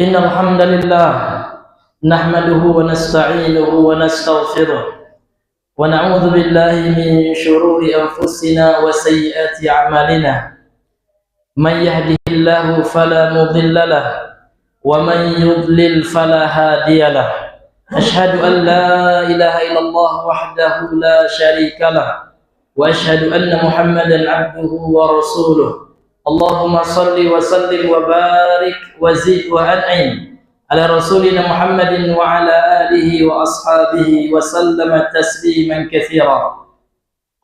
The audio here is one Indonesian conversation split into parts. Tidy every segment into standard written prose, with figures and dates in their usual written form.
إن الحمد لله نحمده ونستعينه ونستغفره ونعوذ بالله من شرور أنفسنا وسيئات أعمالنا من يهده الله فلا مضل له ومن يضلل فلا هادي له أشهد أن لا إله إلا الله وحده لا شريك له وأشهد أن محمدا عبده ورسوله اللهم صل وسلم وبارك وزد وأنعم على رسولنا محمد وعلى آله وأصحابه وسلم تسليما كثيرا.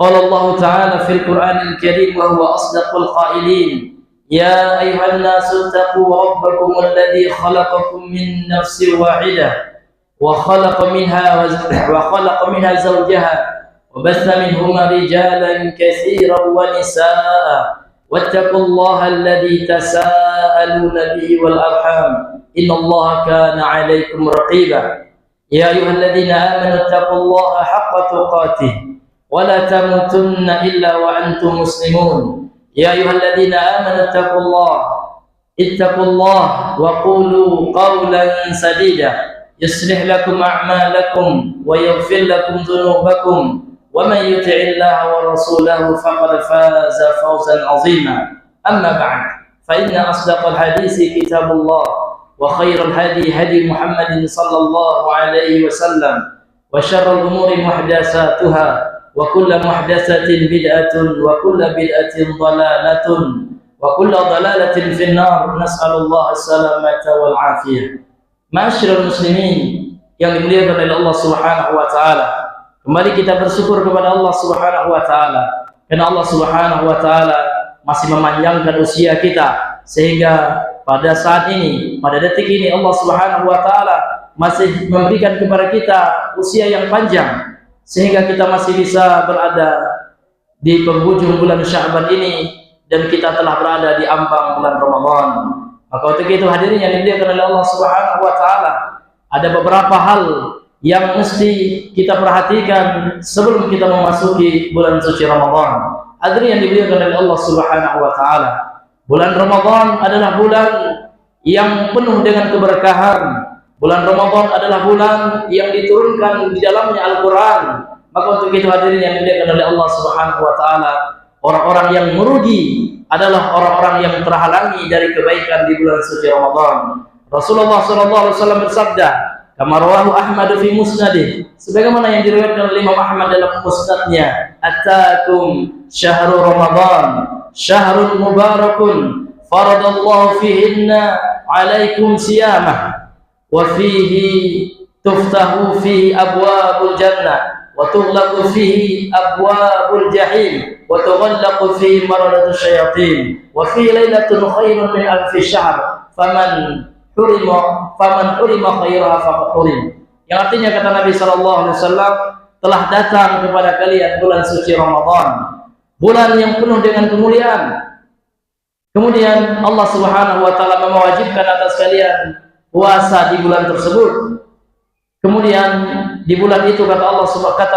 قال الله تعالى في القرآن الكريم وهو أصدق القائلين: يا أيها الناس اتقوا ربكم الذي خلقكم من نفس واحدة وخلق منها زوجها وبث منهما رجالا كثيرا ونساء واتقوا الله الذي تساءلون به والأرحام إن الله كان عليكم رقيبا. يا أيها الذين آمنوا اتقوا الله حق تقاته ولا تموتن إلا وأنتم مسلمون. يا أيها الذين آمنوا اتقوا الله وقولوا قولا سديدا يصلح لكم أعمالكم ويغفر لكم ذنوبكم ومن يطع الله ورسوله فقد فاز فوزا عظيما. أما بعد فإن أصدق الحديث كتاب الله وخير الهدي هدي محمد صلى الله عليه وسلم وشر الأمور محدثاتها وكل محدثة بدعة وكل بدعة ضلالة وكل ضلالة في النار نسأل الله السلامة والعافية. Ma'asyiral muslimin yang dimuliakan oleh Allah Subhanahu wa taala, kembali kita bersyukur kepada Allah Subhanahu wa taala karena Allah Subhanahu wa taala masih memanjangkan usia kita sehingga pada saat ini, pada detik ini Allah Subhanahu wa taala masih memberikan kepada kita usia yang panjang sehingga kita masih bisa berada di penghujung bulan Sya'ban ini dan kita telah berada di ambang bulan Ramadan. Maka untuk itu hadirin yang dimuliakan oleh Allah Subhanahu wa taala, ada beberapa hal yang mesti kita perhatikan sebelum kita memasuki bulan suci Ramadan. Hadirin yang dimuliakan oleh Allah Subhanahu wa taala, bulan Ramadan adalah bulan yang penuh dengan keberkahan. Bulan Ramadan adalah bulan yang diturunkan di dalamnya Al-Quran. Maka untuk itu hadirin yang dimuliakan oleh Allah Subhanahu wa taala, orang-orang yang merugi adalah orang-orang yang terhalangi dari kebaikan di bulan suci Ramadan. Rasulullah SAW bersabda, kama rawahu Ahmad fi musnadih, sebagaimana yang diriwayatkan oleh Imam Ahmad dalam musnadnya, atakum syahrul Ramadan syahrul mubarakun faradallahu fihinna alaikum siyamah wa fihi tuftahu fihi abwabul jannah wa tughlaqu fihi abwabul jahim wa tughallaqu fihi maradatu syayatin wa fihi lailatun khairun min alfi syahr faman hurima khairaha faqad hurim. Yang artinya kata Nabi SAW, telah datang kepada kalian bulan suci Ramadan, bulan yang penuh dengan kemuliaan. Kemudian Allah Subhanahu wa taala mewajibkan atas kalian puasa di bulan tersebut. Kemudian di bulan itu kata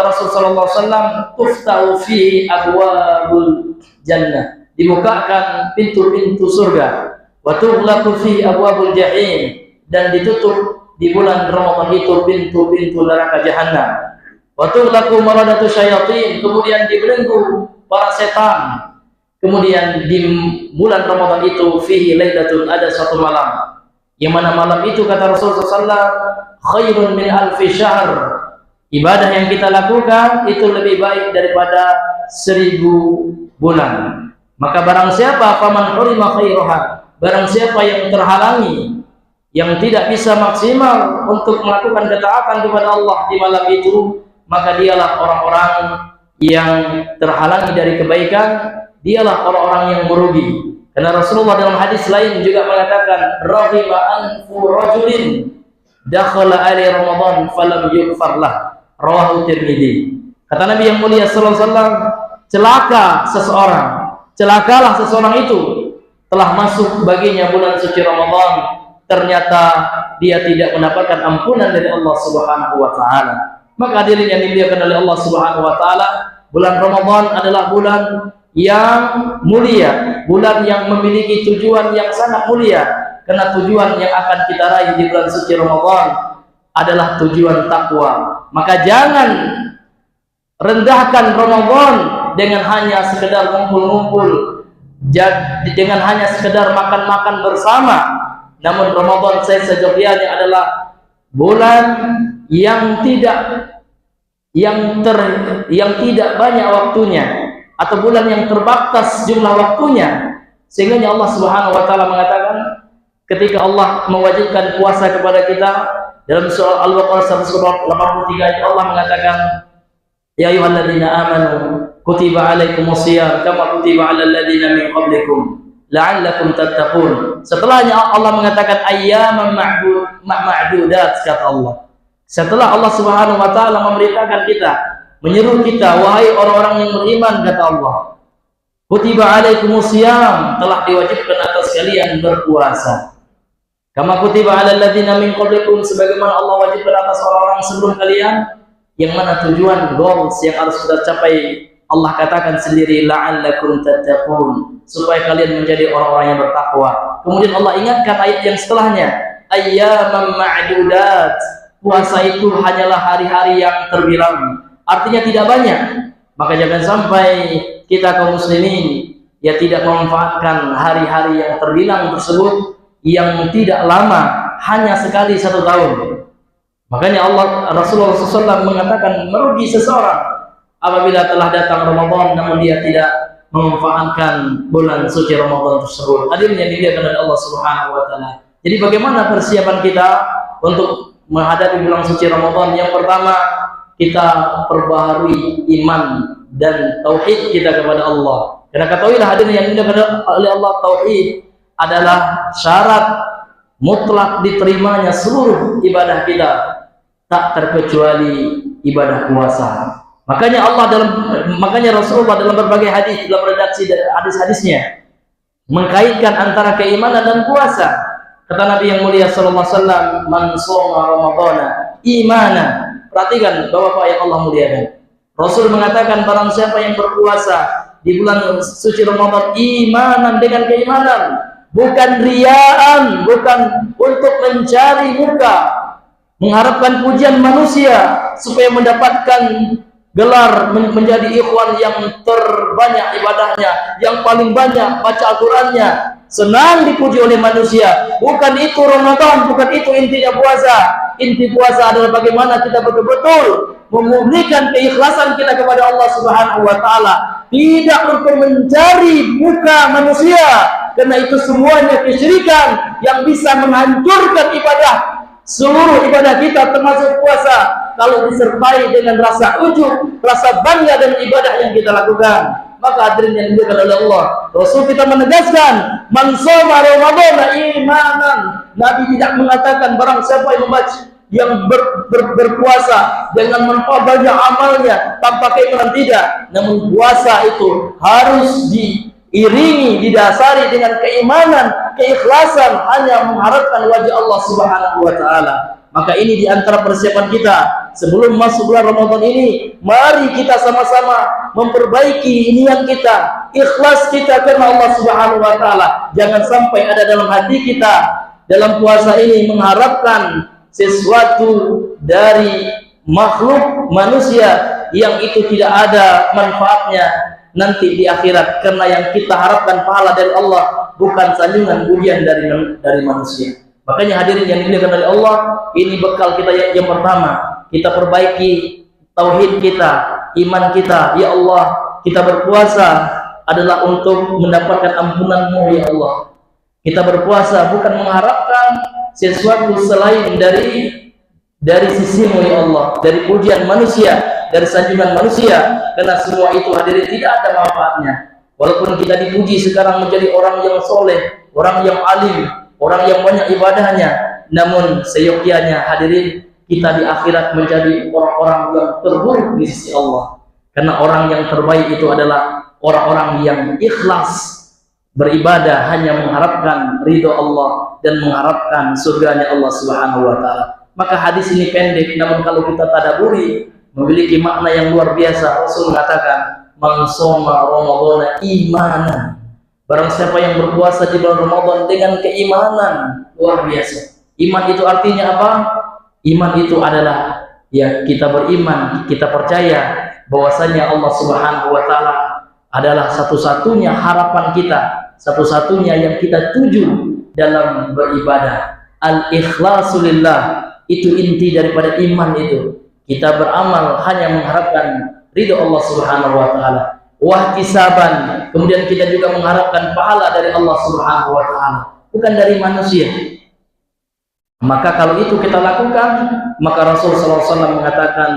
Rasul sallallahu alaihi wasallam, tuftahu fi abwabul jannah, dibukakan pintu-pintu surga, wa tughlaqu fi abwabul jahim, dan ditutup di bulan Ramadan itu pintu-pintu neraka jahanam. Wa tughlaqu maradatu syayatin, kemudian dibelenggu para setan. Kemudian di bulan Ramadan itu fihi lailatun, ada suatu malam yang mana malam itu kata Rasulullah SAW, khairun min alfi syahr, ibadah yang kita lakukan itu lebih baik daripada 1000 bulan. Maka barang siapa faman hurima khairaha, barang siapa yang terhalangi, yang tidak bisa maksimal untuk melakukan ketaatan kepada Allah di malam itu, maka dialah orang-orang yang terhalangi dari kebaikan, dialah orang-orang yang merugi. Karena Rasulullah dalam hadis lain juga mengatakan, rahima anfu rajulin dakhala ali Ramadan falam yughfar lah, rawahu Tirmidzi. Kata Nabi yang mulia sallallahu alaihi wasallam, celakalah seseorang itu telah masuk baginya bulan suci Ramadan, ternyata dia tidak mendapatkan ampunan dari Allah Subhanahu wa taala. Maka hadirin yang dimuliakan oleh Allah Subhanahu wa taala, bulan Ramadan adalah bulan yang mulia, bulan yang memiliki tujuan yang sangat mulia. Karena tujuan yang akan kita raih di bulan suci Ramadan adalah tujuan takwa. Maka jangan rendahkan Ramadan dengan hanya sekedar ngumpul-ngumpul, dengan hanya sekedar makan-makan bersama. Namun Ramadan sejatinya adalah bulan yang tidak banyak waktunya, atau bulan yang terbatas jumlah waktunya, sehingga Allah Subhanahu wa taala mengatakan ketika Allah mewajibkan puasa kepada kita dalam surah Al-Baqarah 183, Allah mengatakan, ya ayyuhalladzina amanu kutiba alaikumusiyam kama kutiba alal ladzina min qablikum la'allakum tattaqun. Setelahnya Allah mengatakan ayyaman ma'dudat, kata Allah. Setelah Allah Subhanahu wa taala memberitakan kita, menyeru kita, wahai orang-orang yang beriman, kata Allah, kutiba alaikumusiyam, telah diwajibkan atas kalian berpuasa. Kama kutiba alal ladzina min qablikum, sebagaimana Allah wajibkan atas orang-orang sebelum kalian. Yang mana tujuan goals yang harus kita capai, Allah katakan sendiri, la'allakum tattaqun, supaya kalian menjadi orang-orang yang bertakwa. Kemudian Allah ingatkan ayat yang setelahnya, ayyaman ma'dudat, puasa itu hanyalah hari-hari yang terbilang, artinya tidak banyak. Maka jangan sampai kita kaum muslimin ya tidak memanfaatkan hari-hari yang terbilang tersebut, yang tidak lama, hanya sekali 1 tahun. Makanya Rasulullah SAW mengatakan merugi seseorang apabila telah datang Ramadan namun dia tidak memanfaatkan bulan suci Ramadan tersebut. Hadirin yang dimuliakan oleh Allah Subhanahu wa taala. Jadi bagaimana persiapan kita untuk menghadapi bulan suci Ramadan? Yang pertama, kita perbaharui iman dan tauhid kita kepada Allah. Karena ketahuilah hadirin yang dimuliakan oleh Allah, tauhid adalah syarat mutlak diterimanya seluruh ibadah kita, tak terkecuali ibadah puasa. Makanya Rasulullah dalam berbagai hadis, dalam redaksi hadis-hadisnya mengkaitkan antara keimanan dan puasa. Kata Nabi yang mulia sallallahu alaihi wasallam, "Man shoma ramadhana imanan." Perhatikan Bapak yang Allah muliakan. Rasul mengatakan barang siapa yang berpuasa di bulan suci Ramadan imanan, dengan keimanan, bukan riyaan, bukan untuk mencari muka, mengharapkan pujian manusia supaya mendapatkan gelar menjadi ikhwan yang terbanyak ibadahnya, yang paling banyak baca Al-Qur'annya, senang dipuji oleh manusia. Bukan itu Ramadan, bukan itu intinya puasa. Inti puasa adalah bagaimana kita betul-betul memurnikan keikhlasan kita kepada Allah Subhanahu wa taala, tidak untuk mencari muka manusia, karena itu semuanya kesyirikan yang bisa menghancurkan ibadah, seluruh ibadah kita termasuk puasa, kalau disertai dengan rasa ujub, rasa bangga dengan ibadah yang kita lakukan. Maka hadirin yang dimuliakan oleh Allah, Rasul kita menegaskan, "Man shoma ramadhana imanan." Nabi tidak mengatakan barang siapa yang berpuasa dengan memperbanyak amalnya tanpa keimanan, tidak. Namun puasa itu harus diiringi, didasari dengan keimanan, keikhlasan, hanya mengharapkan wajah Allah Subhanahu wa taala. Maka ini diantara persiapan kita sebelum masuk bulan Ramadan ini. Mari kita sama-sama memperbaiki niat kita, ikhlas kita karena Allah Subhanahu wa taala. Jangan sampai ada dalam hati kita dalam puasa ini mengharapkan sesuatu dari makhluk manusia yang itu tidak ada manfaatnya nanti di akhirat, karena yang kita harapkan pahala dari Allah, bukan sanjungan pujian dari manusia. Makanya hadirin yang dimuliakan oleh Allah, ini bekal kita yang pertama. Kita perbaiki tauhid kita, iman kita. Ya Allah, kita berpuasa adalah untuk mendapatkan ampunan-Mu ya Allah. Kita berpuasa bukan mengharapkan sesuatu selain dari sisi-Mu ya Allah, dari pujian manusia, dari sanjungan manusia, karena semua itu hadirin tidak ada manfaatnya. Walaupun kita dipuji sekarang menjadi orang yang soleh, orang yang alim, orang yang banyak ibadahnya, namun seyogyanya hadirin kita di akhirat menjadi orang-orang yang terburuk di sisi Allah. Karena orang yang terbaik itu adalah orang-orang yang ikhlas beribadah, hanya mengharapkan ridho Allah dan mengharapkan surganya Allah Subhanahu wa taala. Maka hadis ini pendek, namun kalau kita tadaburi memiliki makna yang luar biasa. Rasul mengatakan, "Man shoma ramadhana imanan." Barang siapa yang berpuasa di bulan Ramadan dengan keimanan, luar biasa. Iman itu artinya apa? Iman itu adalah ya kita beriman, kita percaya bahwasanya Allah Subhanahu wa taala adalah satu-satunya harapan kita, satu-satunya yang kita tuju dalam beribadah. Al-ikhlasu lillah, itu inti daripada iman itu. Kita beramal hanya mengharapkan ridho Allah Subhanahu wa taala. Wahtisaban, kemudian kita juga mengharapkan pahala dari Allah Subhanahu wa taala, bukan dari manusia. Maka kalau itu kita lakukan, maka Rasul sallallahu alaihi wasallam mengatakan,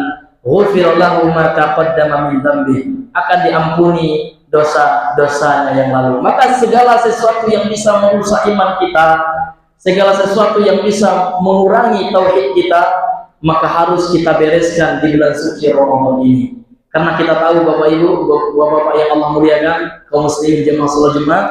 "Ghufira lahu ma taqaddama min dzambi." Akan diampuni dosa-dosanya yang lalu. Maka segala sesuatu yang bisa merusak iman kita, segala sesuatu yang bisa mengurangi tauhid kita, maka harus kita bereskan di bulan suci Ramadan ini. Karena kita tahu Bapak Ibu, Bapak-bapak yang Allah muliakan, kaum muslimin jemaah salat Jumat,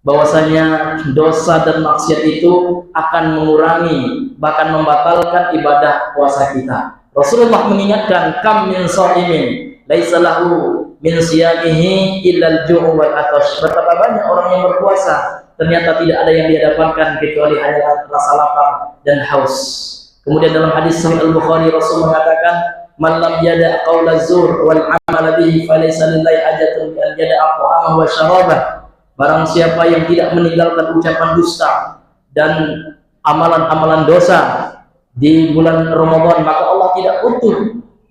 bahwasanya dosa dan maksiat itu akan mengurangi, bahkan membatalkan ibadah puasa kita. Rasulullah mengingatkan, "Kam min shaimin laisa lahu min siyamihi illa al-ju' wal atash." Betapa banyak orang yang berpuasa, ternyata tidak ada yang dia dapatkan kecuali hanya rasa lapar dan haus. Kemudian dalam hadis Sahih Al-Bukhari, Rasul mengatakan, "Man lam yada' qaula zur wal 'amal bihi falaysa lillahi hajatun bi an yada'a ta'amahu wa syarabah." Barang siapa yang tidak meninggalkan ucapan dusta dan amalan-amalan dosa di bulan Ramadan, maka Allah tidak utuh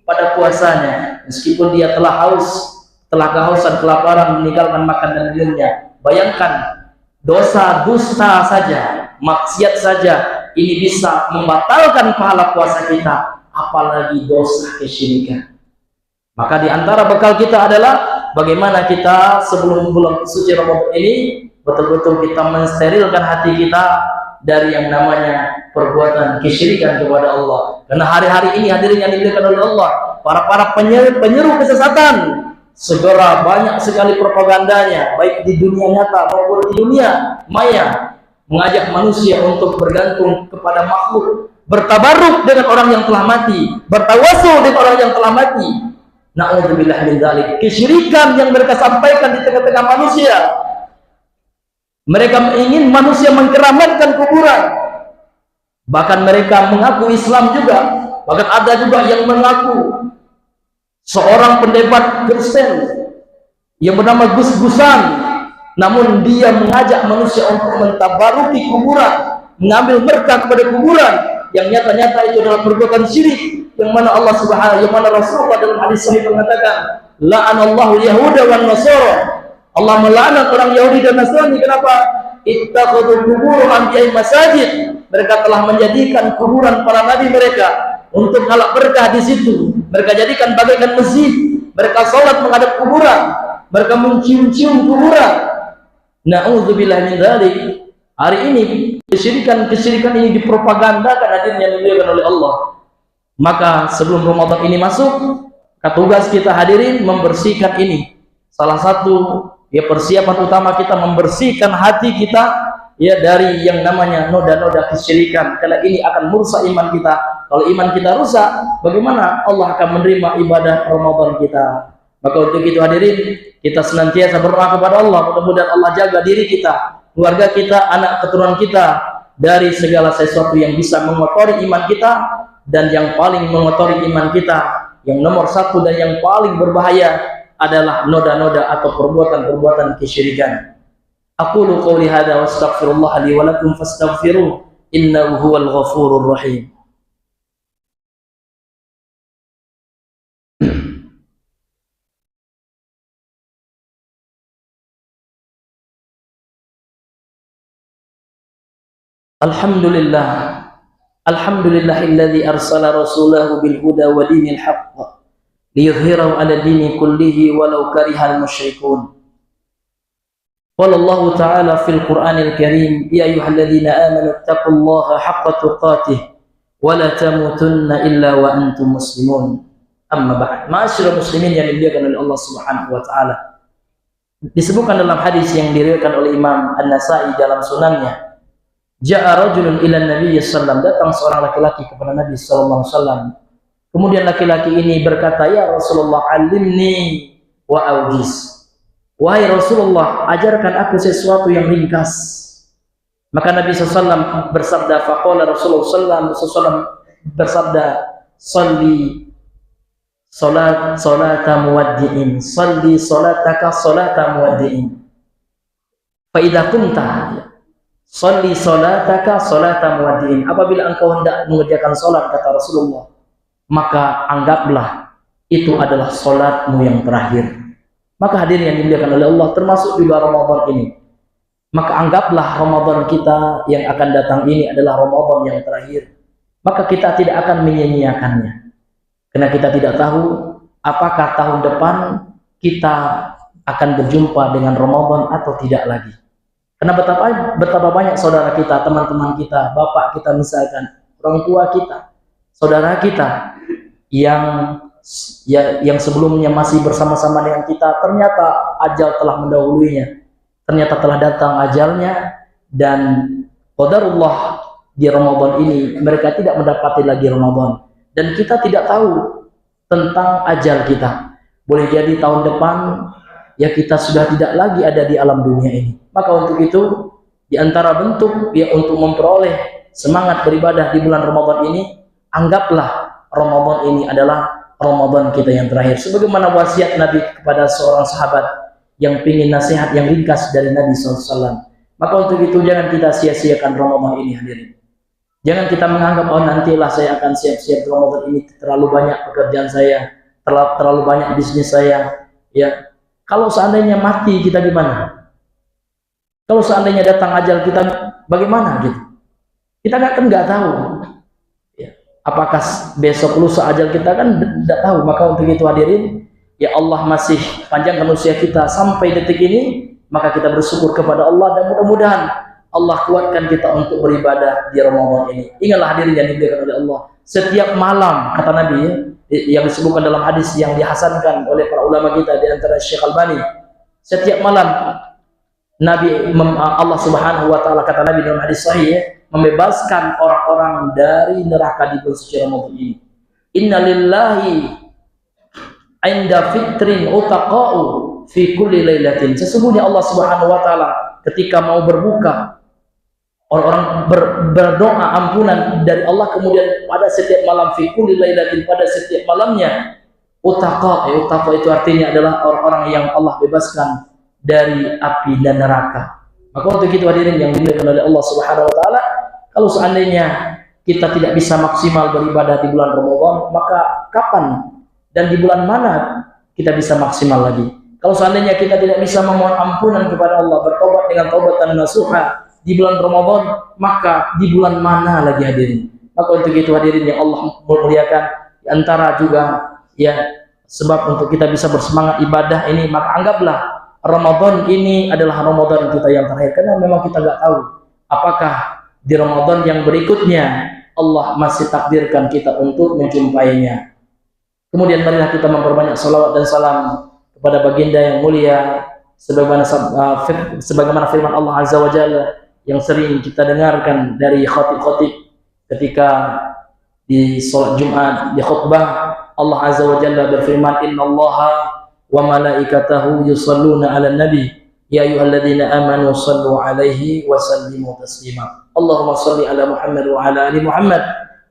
pada puasanya meskipun dia telah haus, telah kehausan, kelaparan, meninggalkan makan dan minumnya. Bayangkan, dosa dusta saja, maksiat saja ini bisa membatalkan pahala puasa kita, apalagi dosa kesyirikan. Maka di antara bekal kita adalah bagaimana kita sebelum bulan suci Ramadan ini betul-betul kita mensterilkan hati kita dari yang namanya perbuatan kesyirikan kepada Allah. Karena hari-hari ini hadirin yang dimuliakan oleh Allah, para penyeru kesesatan segera banyak sekali propagandanya, baik di dunia nyata maupun di dunia maya, mengajak manusia untuk bergantung kepada makhluk, bertabaruk dengan orang yang telah mati, bertawasul dengan orang yang telah mati. Na'udzubillah min dzalik. Kesyirikan yang mereka sampaikan di tengah-tengah manusia. Mereka ingin manusia mengkeramatkan kuburan. Bahkan mereka mengaku Islam juga. Bahkan ada juga yang mengaku seorang pendebat Kristen yang bernama Gus Gusan, namun dia mengajak manusia untuk mentabaruki kuburan, mengambil berkah kepada kuburan, yang nyata-nyata itu adalah perbuatan syirik, yang mana Allah Subhanahu, yang mana Rasulullah dalam hadis sahih mengatakan, la'anallahu yahuda wan nasara. Allah melaknat orang Yahudi dan Nasrani. Kenapa? Ittakhadhu qubur anbiya'i masajid. Mereka telah menjadikan kuburan para nabi mereka untuk ngalap berkah di situ. Mereka jadikan bagaikan masjid. Mereka salat menghadap kuburan. Mereka mencium-cium kuburan. Na'udzubillah min dzalik. Hari ini kesyirikan ini dipropagandakan, hadirin yang dimuliakan oleh Allah. Maka sebelum Ramadan ini masuk, tugas kita hadirin membersihkan ini. Salah satu ya persiapan utama kita membersihkan hati kita ya dari yang namanya noda-noda kesyirikan. Karena ini akan merusak iman kita. Kalau iman kita rusak, bagaimana Allah akan menerima ibadah Ramadan kita? Maka untuk itu hadirin, kita senantiasa berdoa kepada Allah. Mudah-mudahan Allah jaga diri kita, keluarga kita, anak keturunan kita dari segala sesuatu yang bisa mengotori iman kita. Dan yang paling mengotori iman kita, yang nomor satu dan yang paling berbahaya adalah noda-noda atau perbuatan-perbuatan kesyirikan. Aqulu qouli hadza wa astaghfirullah li wa lakum fastaghfiruh innahu huwal ghafurur rahim. Alhamdulillah. Alhamdulillahilladzi arsala rasulahu bil huda wa dinil haqq liyudhhirahu 'ala dini kullihi walau karihal musyrikun. Qala Allah ta'ala fil Qur'anil Karim, ya ayyuhalladzina amanu taqullaha haqqa tuqatih wa la tamutunna illa wa antum muslimun. Amma ba'd. Ma'asyiral muslimin yang dimuliakan oleh Allah Subhanahu wa taala. Disebutkan dalam hadis yang diriwayatkan oleh Imam An-Nasa'i dalam sunannya, ja'a rajulun ila Nabi sallallahu, datang seorang laki-laki kepada Nabi sallallahu alaihi wasallam. Kemudian laki-laki ini berkata, ya Rasulullah, alimni wa aujis. Wahai Rasulullah, ajarkan aku sesuatu yang ringkas. Maka Nabi sallallahu bersabda, faqala Rasulullah sallallahu bersabda, salli salata muwaddi'in, salli salataka salata muwaddi'in. Fa idza kunta sholli salataka salata muwaddi'in. Apabila engkau hendak mengerjakan salat, kata Rasulullah, maka anggaplah itu adalah salatmu yang terakhir. Maka hadirin yang dimuliakan oleh Allah, termasuk juga Ramadan ini, maka anggaplah Ramadan kita yang akan datang ini adalah Ramadan yang terakhir. Maka kita tidak akan menyia-nyiakannya, karena kita tidak tahu apakah tahun depan kita akan berjumpa dengan Ramadan atau tidak lagi. Karena betapa banyak saudara kita, teman-teman kita, bapak kita misalkan, orang tua kita, saudara kita yang sebelumnya masih bersama-sama dengan kita, ternyata ajal telah mendahuluinya, ternyata telah datang ajalnya, dan qadarullah di Ramadan ini mereka tidak mendapati lagi Ramadan, dan kita tidak tahu tentang ajal kita. Boleh jadi tahun depan ya kita sudah tidak lagi ada di alam dunia ini. Maka untuk itu, di antara bentuk ya untuk memperoleh semangat beribadah di bulan Ramadan ini, anggaplah Ramadan ini adalah Ramadan kita yang terakhir. Sebagaimana wasiat Nabi kepada seorang sahabat yang ingin nasihat yang ringkas dari Nabi SAW. Maka untuk itu jangan kita sia-siakan Ramadan ini hadirin. Jangan kita menganggap, oh nantilah saya akan siap-siap Ramadan ini, terlalu banyak pekerjaan saya, terlalu banyak bisnis saya. Ya, kalau seandainya mati kita gimana? Kalau seandainya datang ajal kita bagaimana gitu? Kita nggak tahu. Ya. Apakah besok lusa ajal kita kan tidak tahu. Maka untuk itu hadirin, ya Allah masih panjangkan usia kita sampai detik ini, maka kita bersyukur kepada Allah dan mudah-mudahan Allah kuatkan kita untuk beribadah di Ramadan ini. Ingatlah hadirin yang dimuliakan oleh Allah, setiap malam kata Nabi yang disebutkan dalam hadis yang dihasankan oleh para ulama kita di antara Syekh Albani, setiap malam Nabi Allah Subhanahu wa taala kata Nabi dalam hadis sahih membebaskan orang-orang dari neraka di bulan suci Ramadan ini. Inna lillahi inda fitrin utaqa'u fi kulli lailatin. Sesungguhnya Allah Subhanahu wa taala ketika mau berbuka, orang-orang berdoa ampunan dari Allah, kemudian pada setiap malam fi kulli lailatin, pada setiap malamnya utaqa itu artinya adalah orang-orang yang Allah bebaskan dari api dan neraka. Maka untuk itu hadirin yang dimuliakan oleh Allah Subhanahu wa taala, kalau seandainya kita tidak bisa maksimal beribadah di bulan Ramadan, maka kapan dan di bulan mana kita bisa maksimal lagi? Kalau seandainya kita tidak bisa memohon ampunan kepada Allah, bertobat dengan taubatan nasuha di bulan Ramadan, maka di bulan mana lagi hadirin? Maka untuk itu hadirin yang Allah muliakan, antara juga ya sebab untuk kita bisa bersemangat ibadah ini, maka anggaplah Ramadan ini adalah Ramadan kita yang terakhir, karena memang kita nggak tahu apakah di Ramadan yang berikutnya Allah masih takdirkan kita untuk menjumpainya. Kemudian marilah kita memperbanyak salawat dan salam kepada baginda yang mulia, sebagaimana firman Allah Azza wa Jalla yang sering kita dengarkan dari khatib-khatib ketika di salat Jumat, di khutbah. Allah Azza wa Jalla berfirman, innallaha wa malaikatahu yusalluna 'alan nabi ya ayyuhalladzina amanu sallu 'alaihi wa sallimu taslima. Allahumma shalli 'ala Muhammad wa 'ala ali Muhammad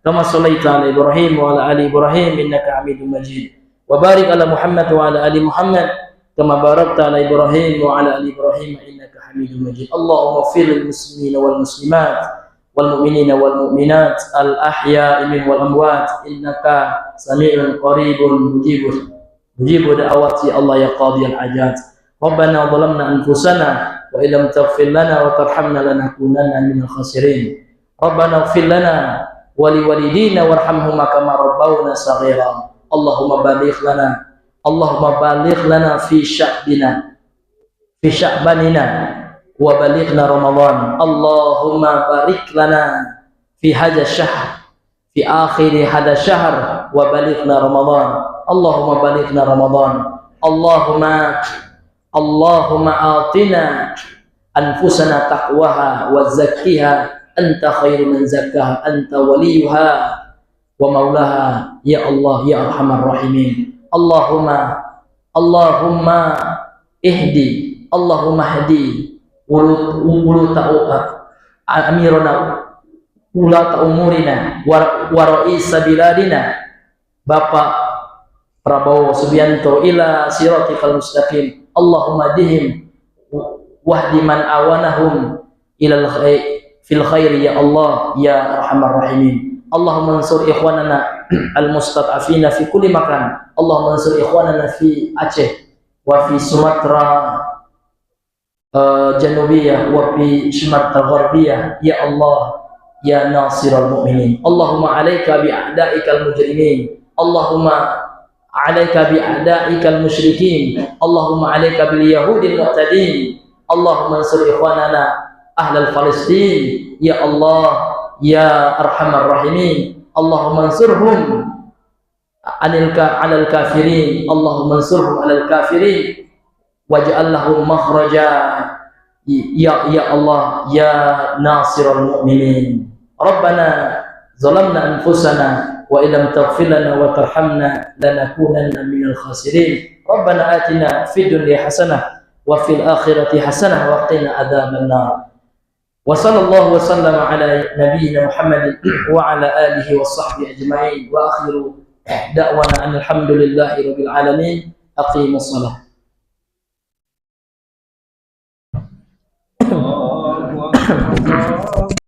kama shallaita 'ala Ibrahim wa 'ala ali Ibrahim innaka Hamidum Majid. Wa barik 'ala Muhammad wa 'ala ali Muhammad kama barakta 'ala Ibrahim wa 'ala ali Ibrahim innaka Hamidum Majid. Allahumma ighfir lil muslimina wal muslimat wal mu'minina wal mu'minat al ahya'i minhum wal amwat innaka sami'un qaribun mujibu da'awati Allah ya qadiyal hajat. Rabbana zalamna anfusana wa illam taghfir lana wa tarhamna lanakunanna minal khasirin. Rabbana ighfir lana wa liwalidina warhamhuma kama rabbawna shaghira. Allahumma baligh lana fi sya'banina wa balighna Ramadan. Allahumma barik lana fi hadha syahr, fi akhir hadha syahr wa balighna Ramadan. Allahumma balighna Ramadan. Allahumma atina anfusana taqwaha wa zakkiha anta khairu man zakkaha anta waliyuha wa maulaha ya Allah ya arhamar rahimin. Allahumma ihdi amirana ulata umurina wa ra'isa biladina Bapak Prabowo Subianto ila siratikal mustaqim. Allahumma dihim wahdi man awanahum ilal fil khairi ya Allah ya arhamar rahimin. Allahumma ansur ikhwanana al-mustad'afina fi kulli makan. Allahumma ansur ikhwanana fi Aceh wa fi Sumatera Janubiyah wa fi Sumatera Gharbiyah ya Allah ya nasiral mu'minin. Allahumma alaika bi a'daikal mujrimin. Allahumma alaika bi a'daikal musyrikin. Allahumma alaika bil yahudil mu'tadin. Allahumma ansur ikhwanana ahlal Palestin ya Allah ya arhamar rahimin. Allahumma ansurhum alal kafirin. Allahumma ansurhum alal kafirin waj'al lahum makhraja ya Allah ya nasiral mu'minin. Rabbana zalamna anfusana wa illam taghfir lana wa tarhamna lanakunanna minal khasirin. Rabbana atina fid dunya hasanah wa fil akhirati hasanah wa qina adzabannar. Wa sallallahu wa sallama ala nabiyyina Muhammadin wa ala alihi wa sahbihi ajma'in wa akhiru da'wana alhamdulillahi rabbil alamin. Aqimus shalah.